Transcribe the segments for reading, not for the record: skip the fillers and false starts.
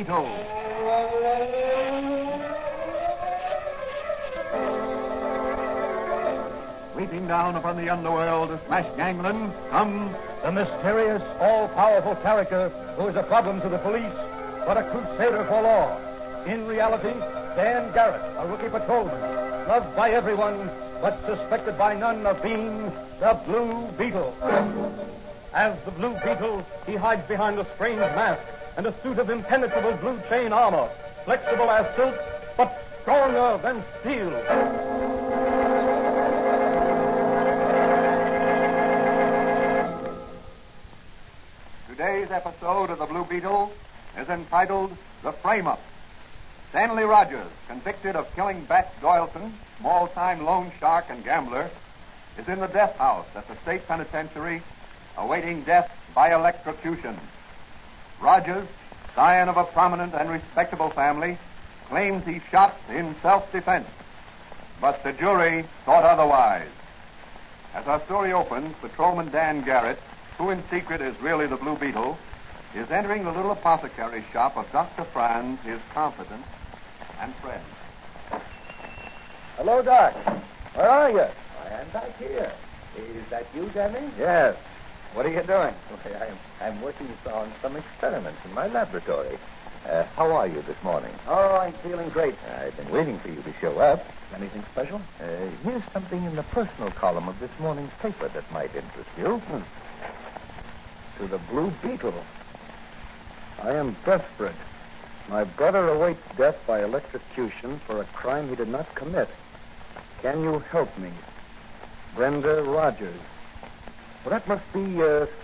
Beetle. Sweeping down upon the underworld to smash gangland comes the mysterious, all-powerful character who is a problem to the police, but a crusader for law. In reality, Dan Garrett, a rookie patrolman, loved by everyone, but suspected by none of being the Blue Beetle. As the Blue Beetle, he hides behind a strange mask and a suit of impenetrable blue chain armor, flexible as silk, but stronger than steel. Today's episode of the Blue Beetle is entitled The Frame-Up. Stanley Rogers, convicted of killing Bat Doyleson, small-time loan shark and gambler, is in the death house at the state penitentiary, awaiting death by electrocution. Rogers, scion of a prominent and respectable family, claims he shot in self-defense. But the jury thought otherwise. As our story opens, Patrolman Dan Garrett, who in secret is really the Blue Beetle, is entering the little apothecary shop of Dr. Franz, his confidant and friend. Hello, Doc. Where are you? I am back here. Is that you, Danny? Yes. What are you doing? I'm working on some experiments in my laboratory. How are you this morning? Oh, I'm feeling great. I've been waiting for you to show up. Anything special? Here's something in the personal column of this morning's paper that might interest you. To the Blue Beetle. I am desperate. My brother awaits death by electrocution for a crime he did not commit. Can you help me? Brenda Rogers. Well, that must be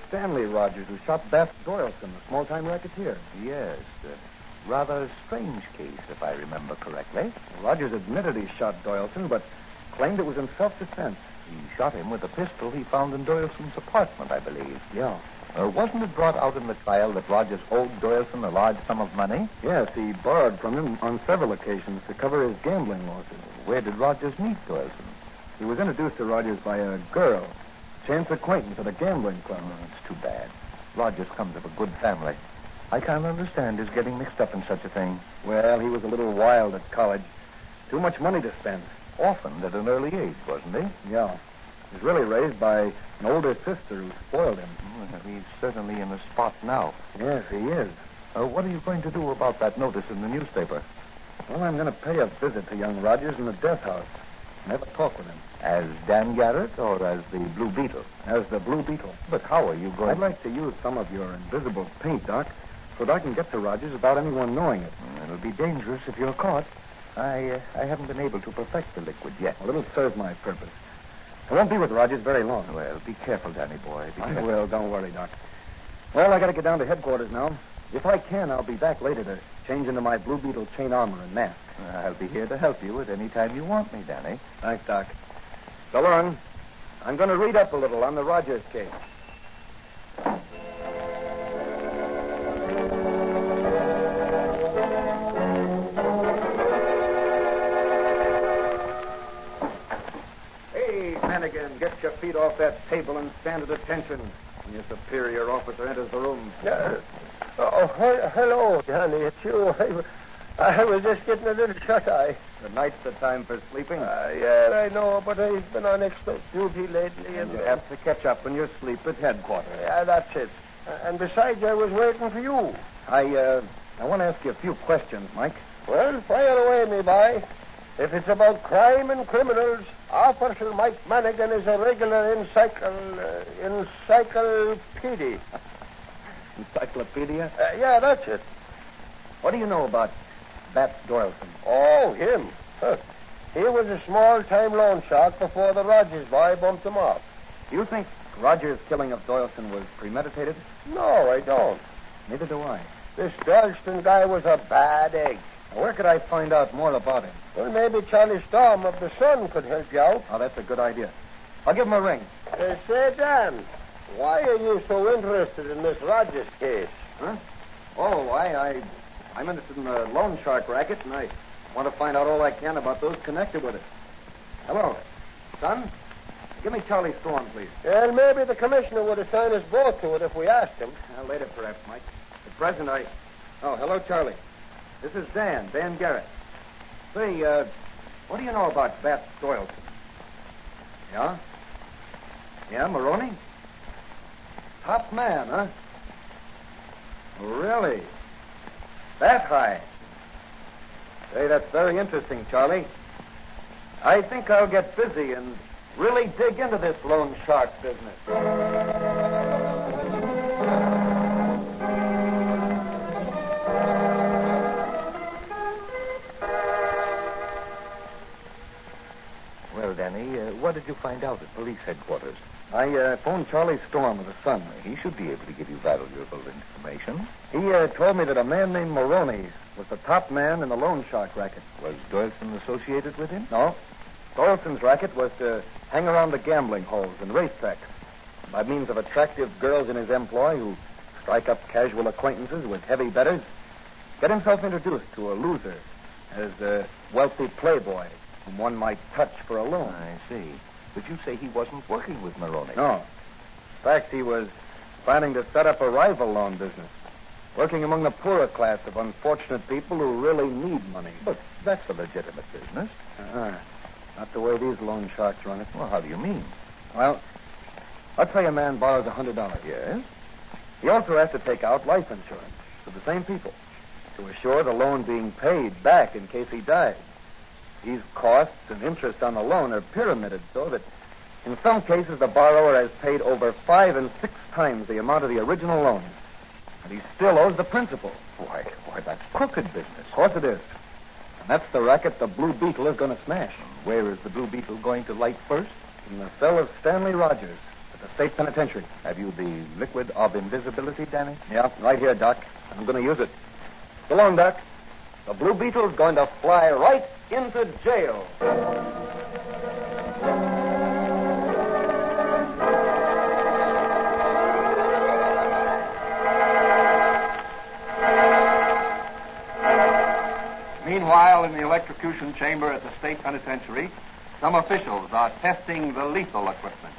Stanley Rogers, who shot Bat Doyleson, a small-time racketeer. Yes, rather strange case, if I remember correctly. Rogers admitted he shot Doyleson, but claimed it was in self-defense. He shot him with a pistol he found in Doyleson's apartment, I believe. Yeah. Wasn't it brought out in the trial that Rogers owed Doyleson a large sum of money? Yes, he borrowed from him on several occasions to cover his gambling losses. Where did Rogers meet Doyleson? He was introduced to Rogers by a girl, chance acquaintance at a gambling club. It's too bad. Rogers comes of a good family. I can't understand his getting mixed up in such a thing. Well, he was a little wild at college. Too much money to spend. Orphaned at an early age, wasn't he? Yeah. He was really raised by an older sister who spoiled him. Well, he's certainly in a spot now. Yes, he is. What are you going to do about that notice in the newspaper? Well, I'm going to pay a visit to young Rogers in the death house. Never talk with him. As Dan Garrett or as the Blue Beetle? As the Blue Beetle. But how are you going... I'd like to use some of your invisible paint, Doc, so that I can get to Rogers without anyone knowing it. It'll be dangerous if you're caught. I haven't been able to perfect the liquid yet. Well, it'll serve my purpose. I won't be with Rogers very long. Well, be careful, Danny boy. I will. Don't worry, Doc. Well, I got to get down to headquarters now. If I can, I'll be back later to change into my Blue Beetle chain armor and mask. I'll be here to help you at any time you want me, Danny. Thanks, Doc. So long. I'm going to read up a little on the Rogers case. Hey, Mannigan, get your feet off that table and stand at attention when your superior officer enters the room. Hello, Johnny. It's you. I was just getting a little shut-eye. The night's the time for sleeping. Yeah, I know, but I've been on extra duty lately, and You have to catch up when you sleep at headquarters. yeah, that's it. And besides, I was waiting for you. I want to ask you a few questions, Mike. Well, fire away, me boy. If it's about crime and criminals, Officer Mike Mannigan is a regular encyclopedia. Encyclopedia? Yeah, that's it. What do you know about Bat Doyleson? Oh, him. Huh. He was a small-time loan shark before the Rogers boy bumped him off. Do you think Rogers' killing of Doyleson was premeditated? No, I don't. Neither do I. This Doyleson guy was a bad egg. Now, where could I find out more about him? Well, maybe Charlie Storm of the Sun could help you out. Oh, that's a good idea. I'll give him a ring. Say, Dan, why are you so interested in this Rogers case? Huh? Oh, I'm interested in the loan shark racket, and I want to find out all I can about those connected with it. Hello, son? Give me Charlie Storm, please. Well, maybe the commissioner would assign us both to it if we asked him. Later, perhaps, Mike. At present, Oh, hello, Charlie. This is Dan Garrett. Say, what do you know about Bat Doyleson? Yeah? Yeah, Maroney? Top man, huh? Really? That high? Say, that's very interesting, Charlie. I think I'll get busy and really dig into this loan shark business. Well, Danny, what did you find out at police headquarters? I phoned Charlie Storm of the Sun. He should be able to give you valuable information. He told me that a man named Maroney was the top man in the loan shark racket. Was Doyleson associated with him? No. Doyleson's racket was to hang around the gambling halls and racetracks by means of attractive girls in his employ who strike up casual acquaintances with heavy bettors, get himself introduced to a loser as a wealthy playboy whom one might touch for a loan. I see. But you say he wasn't working with Maroney. No. In fact, he was planning to set up a rival loan business, working among the poorer class of unfortunate people who really need money. But that's a legitimate business. Not the way these loan sharks run it. Well, how do you mean? Well, let's say a man borrows $100. Yes? He also has to take out life insurance for the same people to assure the loan being paid back in case he dies. These costs and interest on the loan are pyramided so that in some cases the borrower has paid over 5 and 6 times the amount of the original loan. And he still owes the principal. Why, that's crooked business. Of course it is. And that's the racket the Blue Beetle is going to smash. Where is the Blue Beetle going to light first? In the cell of Stanley Rogers at the state penitentiary. Have you the liquid of invisibility, Danny? Yeah, right here, Doc. I'm going to use it. So long, Doc. The Blue Beetle's going to fly right into jail. Meanwhile, in the electrocution chamber at the state penitentiary, some officials are testing the lethal equipment.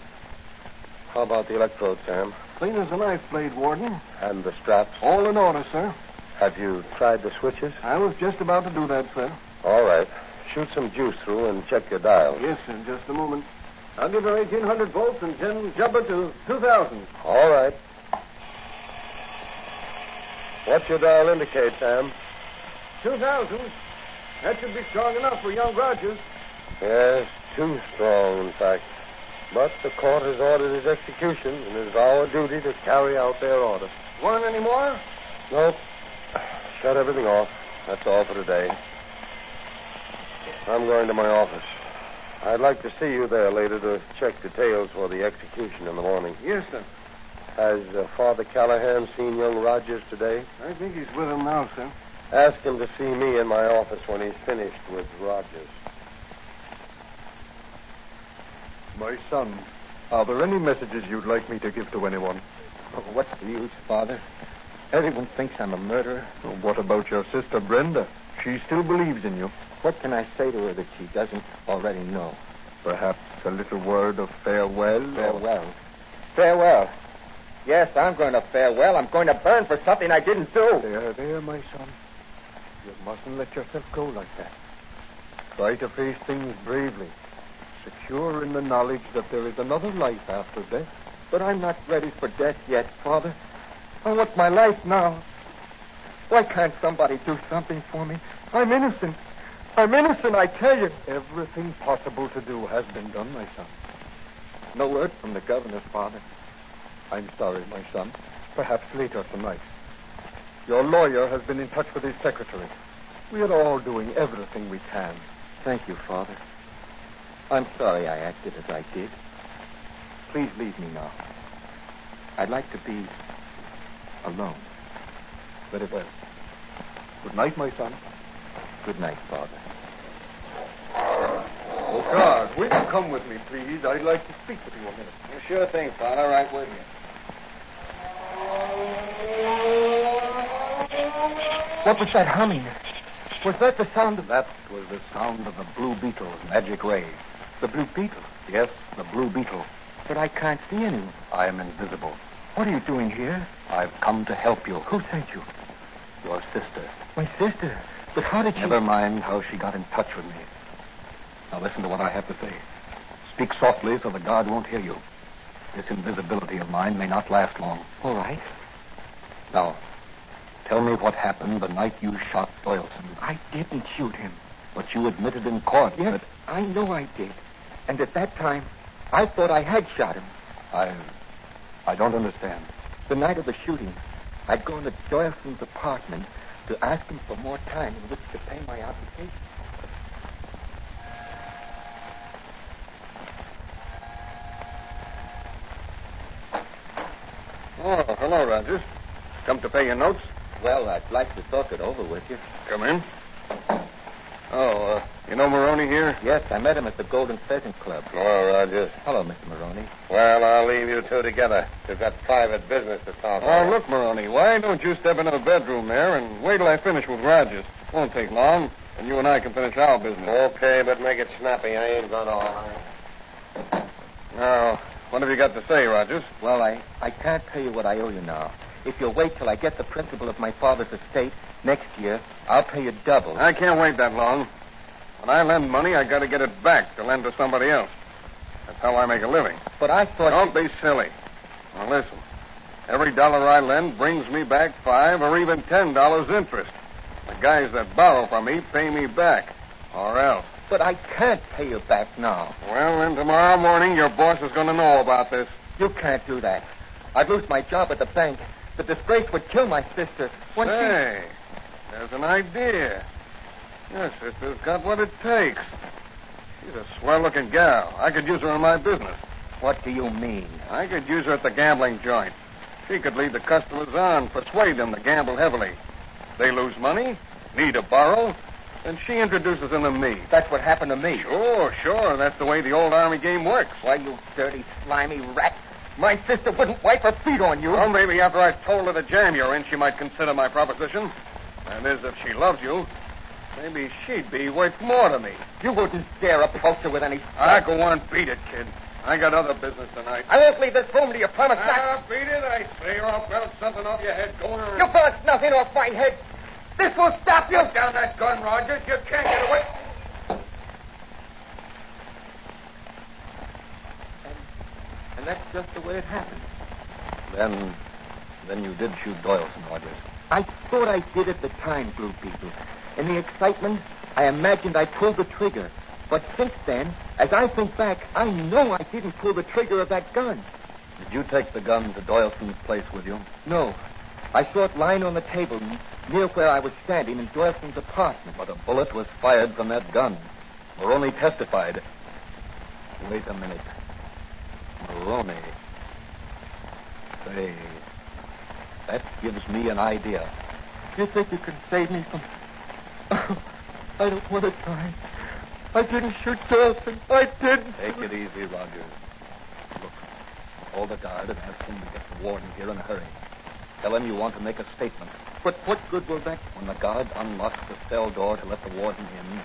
How about the electrodes, Sam? Clean as a knife blade, Warden. And the straps? All in order, sir. Have you tried the switches? I was just about to do that, sir. All right. Shoot some juice through and check your dial. Yes, sir, just a moment. I'll give her 1,800 volts and jump her to 2,000. All right. What's your dial indicate, Sam? 2,000? That should be strong enough for young Rogers. Yes, too strong, in fact. But the court has ordered his execution, and it is our duty to carry out their order. Want any more? Nope. Shut everything off. That's all for today. I'm going to my office. I'd like to see you there later to check details for the execution in the morning. Yes, sir. Has Father Callahan seen young Rogers today? I think he's with him now, sir. Ask him to see me in my office when he's finished with Rogers. My son, are there any messages you'd like me to give to anyone? Oh, what's the use, Father? Everyone thinks I'm a murderer. Well, what about your sister, Brenda? She still believes in you. What can I say to her that she doesn't already know? Perhaps a little word of farewell? Farewell. Farewell. Yes, I'm going to farewell. I'm going to burn for something I didn't do. There, my son. You mustn't let yourself go like that. Try to face things bravely, secure in the knowledge that there is another life after death. But I'm not ready for death yet, Father. I want my life now. Why can't somebody do something for me? I'm innocent. I'm innocent, I tell you. Everything possible to do has been done, my son. No word from the governor's father. I'm sorry, my son. Perhaps later tonight. Your lawyer has been in touch with his secretary. We are all doing everything we can. Thank you, Father. I'm sorry I acted as I did. Please leave me now. I'd like to be alone. Very well. Good night, my son. Good night, Father. Oh, guard, will you come with me, please? I'd like to speak with you a minute. Sure thing, Father. Right with you. What was that humming? Was that the sound of... That was the sound of the Blue Beetle's magic ray. The Blue Beetle? Yes, the Blue Beetle. But I can't see anyone. I am invisible. What are you doing here? I've come to help you. Who sent you? Your sister. My sister? But how did she... Never mind how she got in touch with me. Now listen to what I have to say. Speak softly so the guard won't hear you. This invisibility of mine may not last long. All right. Now, tell me what happened the night you shot Doyleson. I didn't shoot him. But you admitted in court Yes, that... I know I did. And at that time, I thought I had shot him. I don't understand. The night of the shooting, I'd gone to Doyleson's apartment to ask him for more time in which to pay my obligation. Oh, hello, Rogers. Come to pay your notes? Well, I'd like to talk it over with you. Come in. Oh, you know Maroney here? Yes, I met him at the Golden Pheasant Club. Hello, Rogers. Hello, Mr. Maroney. Well, I'll leave you two together. We've got private business to talk about. Oh, look, Maroney, why don't you step into the bedroom there and wait till I finish with Rogers? Won't take long, and you and I can finish our business. Okay, but make it snappy. I ain't gonna all right. Now, what have you got to say, Rogers? Well, I can't tell you what I owe you now. If you'll wait till I get the principal of my father's estate next year, I'll pay you double. I can't wait that long. When I lend money, I got to get it back to lend to somebody else. That's how I make a living. But I thought... Don't be silly. Now, listen. Every dollar I lend brings me back $5 or even $10 interest. The guys that borrow from me pay me back, or else. But I can't pay you back now. Well, then tomorrow morning, your boss is going to know about this. You can't do that. I'd lose my job at the bank. The disgrace would kill my sister. Say, there's an idea. Your sister's got what it takes. She's a swell-looking gal. I could use her in my business. What do you mean? I could use her at the gambling joint. She could lead the customers on, persuade them to gamble heavily. They lose money, need to borrow, and she introduces them to me. That's what happened to me. Sure. That's the way the old Army game works. Why, you dirty, slimy rat. My sister wouldn't wipe her feet on you. Well, maybe after I've told her the jam you're in, she might consider my proposition. That is, if she loves you. Maybe she'd be worth more to me. You wouldn't dare approach her with any... Go on, beat it, kid. I got other business tonight. I won't leave this room till you promise not... Beat it, I say, or I'll bounce something off your head. Go on. You bounce nothing off my head. This will stop you. Put down that gun, Rogers. You can't get away. And that's just the way it happened. Then you did shoot Doyleson, Rogers. I thought I did at the time, Blue Beetle. In the excitement, I imagined I pulled the trigger. But since then, as I think back, I know I didn't pull the trigger of that gun. Did you take the gun to Doyleson's place with you? No. I saw it lying on the table near where I was standing in Doyleson's apartment. But a bullet was fired from that gun. Maroney testified. Wait a minute. Maroney. Say, that gives me an idea. You think you can save me from... I don't want to die. I didn't shoot Doyleson. I didn't. Take it easy, Rogers. Look, call the guard and ask him to get the warden here in a hurry. Tell him you want to make a statement. But what good will that... When the guard unlocks the cell door to let the warden in,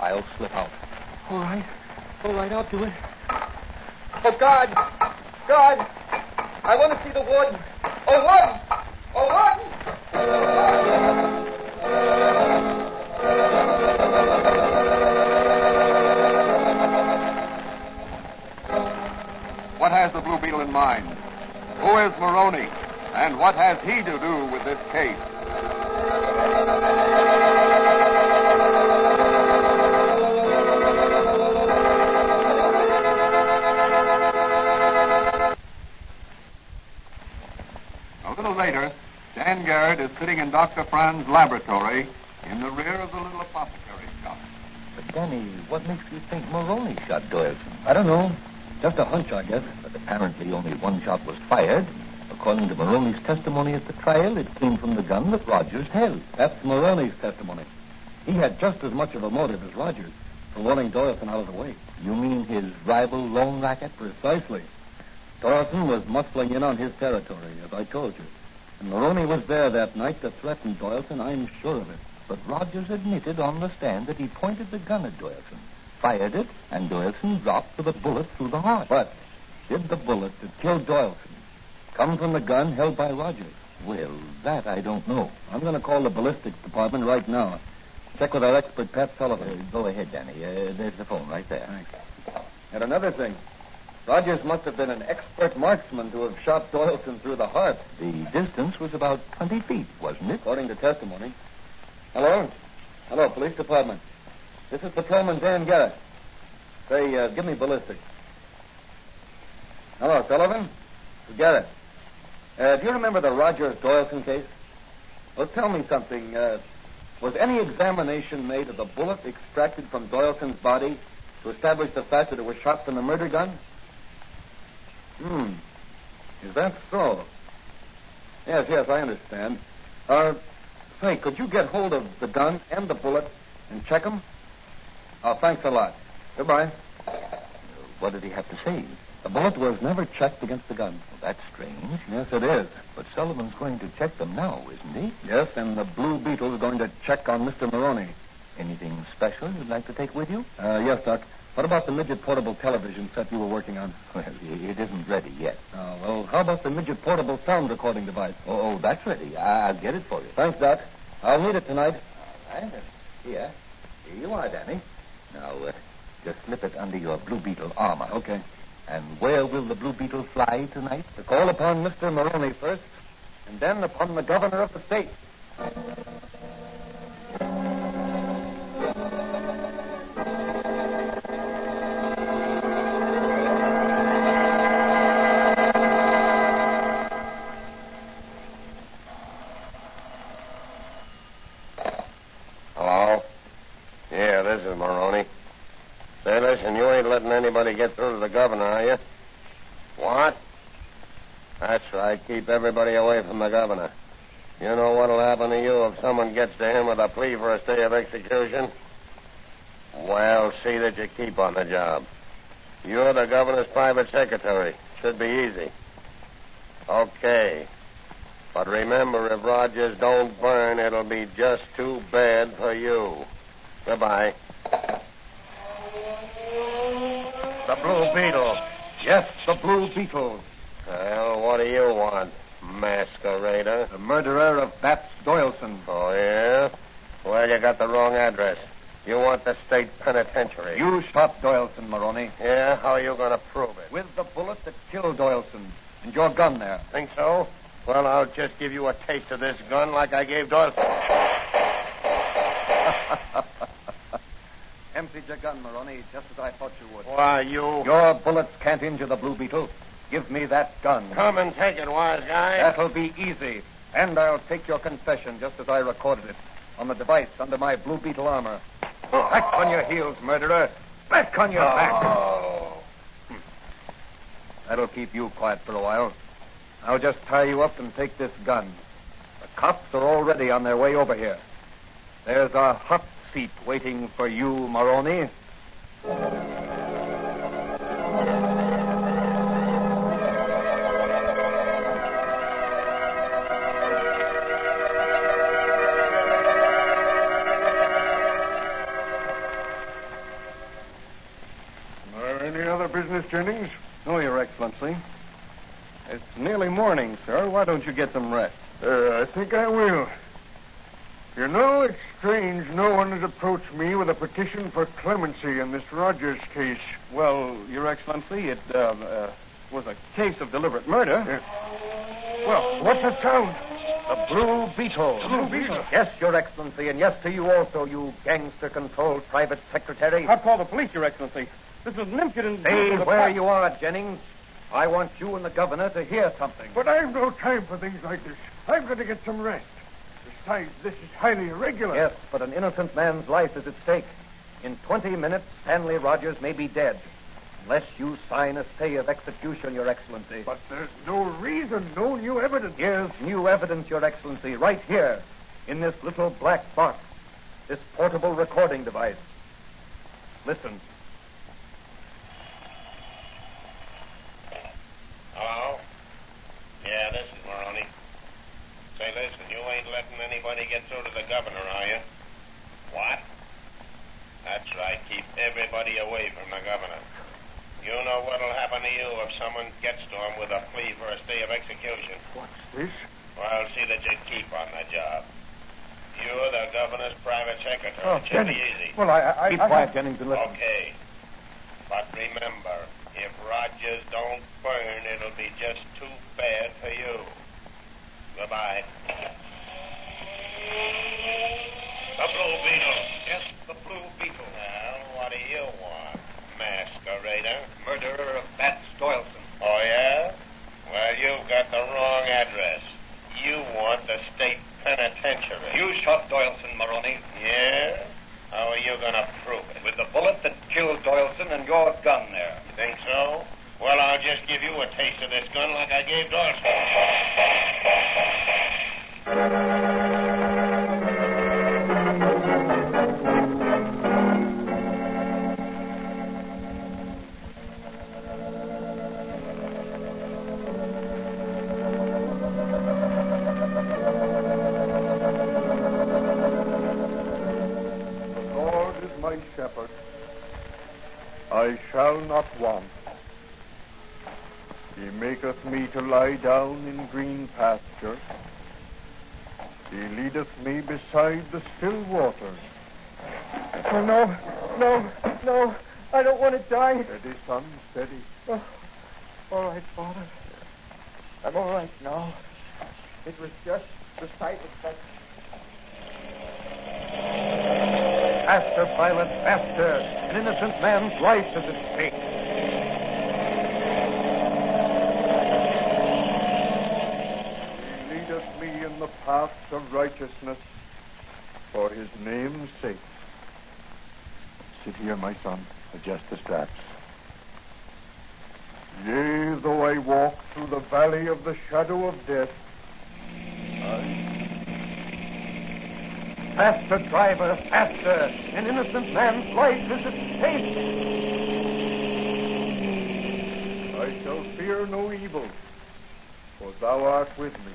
I'll slip out. All right, I'll do it. Oh, God! God! I want to see the warden. Oh, warden! Oh, warden! What has the Blue Beetle in mind? Who is Maroney? And what has he to do with this case? A little later, Dan Garrett is sitting in Dr. Franz's laboratory in the rear of the little apothecary shop. But, Danny, what makes you think Maroney shot Doyleson? I don't know. Just a hunch, I guess. But apparently only one shot was fired. According to Maroney's testimony at the trial, it came from the gun that Rogers held. That's Maroney's testimony. He had just as much of a motive as Rogers for wanting Doyleson out of the way. You mean his rival lone racket? Precisely. Doyleson was muscling in on his territory, as I told you. And Maroney was there that night to threaten Doyleson, I'm sure of it. But Rogers admitted on the stand that he pointed the gun at Doyleson, fired it, and Doyleson dropped with a bullet through the heart. But did the bullet that killed Doyleson come from the gun held by Rogers? Well, that I don't know. I'm going to call the ballistics department right now Check with our expert, Pat Sullivan. Go ahead, Danny. There's the phone right there. Thanks. And another thing. Rogers must have been an expert marksman to have shot Doyleson through the heart. The distance was about 20 feet, wasn't it? According to testimony. Hello? Hello, police department. This is Patrolman Dan Garrett. Say, give me ballistics. Hello, Sullivan? This is Garrett. Do you remember the Rogers Doyleson case? Well, tell me something. Was any examination made of the bullet extracted from Doyleson's body to establish the fact that it was shot from a murder gun? Is that so? Yes, I understand. Say, could you get hold of the gun and the bullet and check them? Oh, thanks a lot. Goodbye. What did he have to say? The bullet was never checked against the gun. Well, that's strange. Yes, it is. But Sullivan's going to check them now, isn't he? Yes, and the Blue Beetle is going to check on Mr. Maroney. Anything special you'd like to take with you? Yes, Doc. What about the midget portable television set you were working on? Well, it isn't ready yet. Oh, well, how about the midget portable sound recording device? Oh, that's ready. I'll get it for you. Thanks, Doc. I'll need it tonight. All right. Here you are, Danny. Now, just slip it under your Blue Beetle armor. Okay. And where will the Blue Beetle fly tonight? To call upon Mr. Maroney first, and then upon the governor of the state. Hello? Yeah, this is Maroney. Say, listen, you ain't letting anybody get through to the governor, are you? What? That's right. Keep everybody away from the governor. You know what'll happen to you if someone gets to him with a plea for a stay of execution? Well, see that you keep on the job. You're the governor's private secretary. Should be easy. Okay. But remember, if Rogers don't burn, it'll be just too bad for you. Goodbye. The Blue Beetle. Yes, the Blue Beetle. Well, what do you want, masquerader? The murderer of Babs Doyleson. Oh, yeah? Well, you got the wrong address. You want the state penitentiary. You shot Doyleson, Maroney. Yeah? How are you going to prove it? With the bullet that killed Doyleson. And your gun there. Think so? Well, I'll just give you a taste of this gun like I gave Doyleson. Emptied your gun, Maroney, just as I thought you would. Why, you... Your bullets can't injure the Blue Beetle. Give me that gun. Come and take it, wise guy. That'll be easy. And I'll take your confession just as I recorded it. On the device under my Blue Beetle armor. Back on your heels, murderer. Back on your back. That'll keep you quiet for a while. I'll just tie you up and take this gun. The cops are already on their way over here. There's a hot seat waiting for you, Maroney. Any other business, Jennings? No, Your Excellency. It's nearly morning, sir. Why don't you get some rest? I think I will. You know, it's strange no one has approached me with a petition for clemency in this Rogers case. Well, Your Excellency, it was a case of deliberate murder. Well, what's that sound? The Blue Beetle. The Blue Beetle? Yes, Your Excellency, and yes to you also, you gangster-controlled private secretary. I'll call the police, Your Excellency. This is an impudent... Stay where you are, Jennings. I want you and the governor to hear something. But I've no time for things like this. I've got to get some rest. Besides, this is highly irregular. Yes, but an innocent man's life is at stake. In 20 minutes, Stanley Rogers may be dead. Unless you sign a stay of execution, Your Excellency. But there's no reason, no new evidence. Here's new evidence, Your Excellency, right here, in this little black box. This portable recording device. Listen. Hello? Yeah, this is Maroney. Say, listen, you ain't letting anybody get through to the governor, are you? What? That's right. Keep everybody away from the governor. You know what'll happen to you if someone gets to him with a plea for a stay of execution. What's this? Well, see that you keep on the job. You're the governor's private secretary. Oh, It should Jennings. be easy. Well, I Keep quiet, Jennings, and listen. Okay. But remember, if Rogers don't burn, it'll be just too bad for you. Goodbye. The Blue Beetle. Yes, the Blue Beetle. Now, what do you want, masquerader? Murderer of Bats Doyleson. Oh, yeah? Well, you've got the wrong address. You want the state penitentiary. You shot Doyleson, Maroney. Yeah? How are you going to prove it? With the bullet that killed Doyleson and your gun there. You think so? Well, I'll just give you a taste of this gun like I gave Doyleson. The Lord is my shepherd. I shall not want. He maketh me to lie down in green pasture. He leadeth me beside the still waters. Oh, no. I don't want to die. Steady, son, steady. Oh, all right, Father. I'm all right now. It was just the sight of that. Faster, Pilot, faster. An innocent man's life is at stake. He leadeth me in the paths of righteousness for his name's sake. Sit here, my son. Adjust the straps. Yea, though I walk through the valley of the shadow of death, Faster, driver, faster. An innocent man's life is at stake. I shall fear no evil, for thou art with me.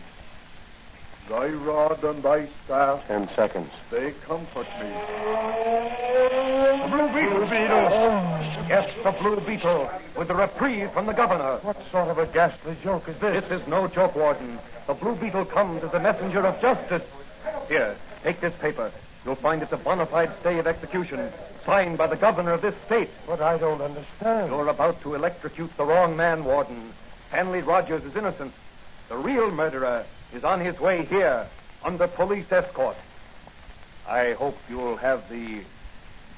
Thy rod and thy staff, 10 seconds. they comfort me. The Blue Beetle. Yes, the Blue Beetle, with a reprieve from the governor. What sort of a ghastly joke is this? This is no joke, Warden. The Blue Beetle comes as a messenger of justice. Here, take this paper. You'll find it's a bona fide stay of execution, signed by the governor of this state. But I don't understand. You're about to electrocute the wrong man, Warden. Stanley Rogers is innocent. The real murderer is on his way here, under police escort. I hope you'll have the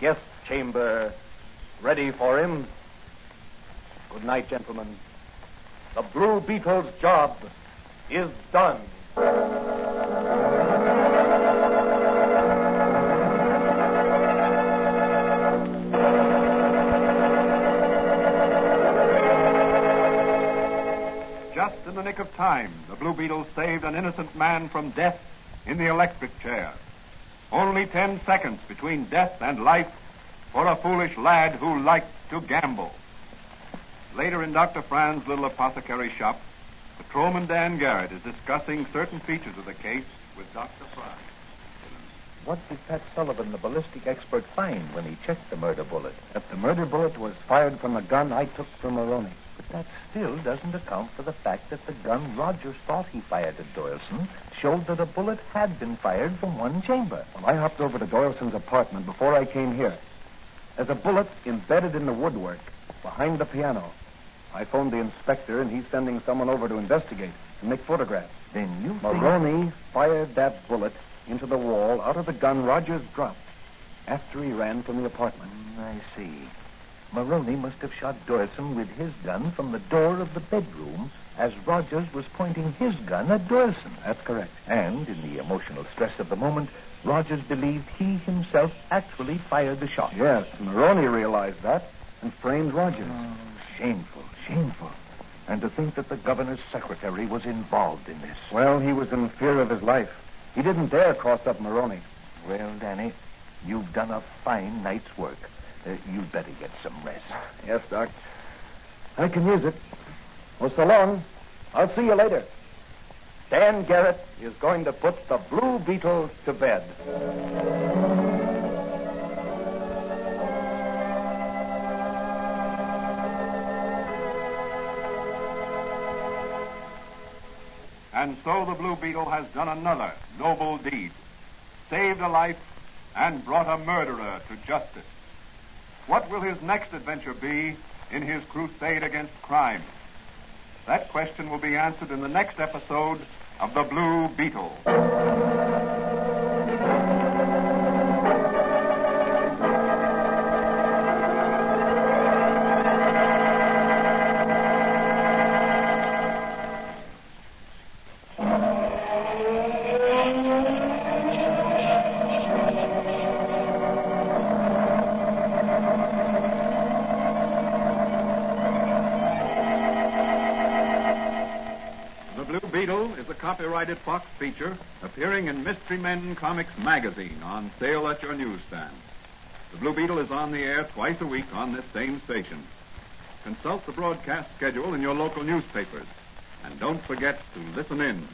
guest chamber ready for him. Good night, gentlemen. The Blue Beetle's job is done. Just in the nick of time, the Blue Beetle saved an innocent man from death in the electric chair. Only 10 seconds between death and life for a foolish lad who liked to gamble. Later in Dr. Franz's little apothecary shop, Patrolman Dan Garrett is discussing certain features of the case with Dr. Franz. What did Pat Sullivan, the ballistic expert, find when he checked the murder bullet? That the murder bullet was fired from the gun I took from Maroney. But that still doesn't account for the fact that the gun Rogers thought he fired at Doyleson showed that a bullet had been fired from one chamber. Well, I hopped over to Doyleson's apartment before I came here. There's a bullet embedded in the woodwork behind the piano. I phoned the inspector, and he's sending someone over to investigate and make photographs. Then you Maroney fired that bullet into the wall out of the gun Rogers dropped after he ran from the apartment. I see. Maroney must have shot Doyleson with his gun from the door of the bedroom as Rogers was pointing his gun at Doyleson. That's correct. And in the emotional stress of the moment, Rogers believed he himself actually fired the shot. Yes, Maroney realized that and framed Rogers. Oh, shameful, shameful. And to think that the governor's secretary was involved in this. Well, he was in fear of his life. He didn't dare cross up Maroney. Well, Danny, you've done a fine night's work. You'd better get some rest. Yes, Doc. I can use it. Well, so long. I'll see you later. Dan Garrett is going to put the Blue Beetle to bed. And so the Blue Beetle has done another noble deed. saved a life and brought a murderer to justice. What will his next adventure be in his crusade against crime? That question will be answered in the next episode of The Blue Beetle. Beetle is a copyrighted Fox feature appearing in Mystery Men Comics magazine on sale at your newsstand. The Blue Beetle is on the air twice a week on this same station. Consult the broadcast schedule in your local newspapers. And don't forget to listen in.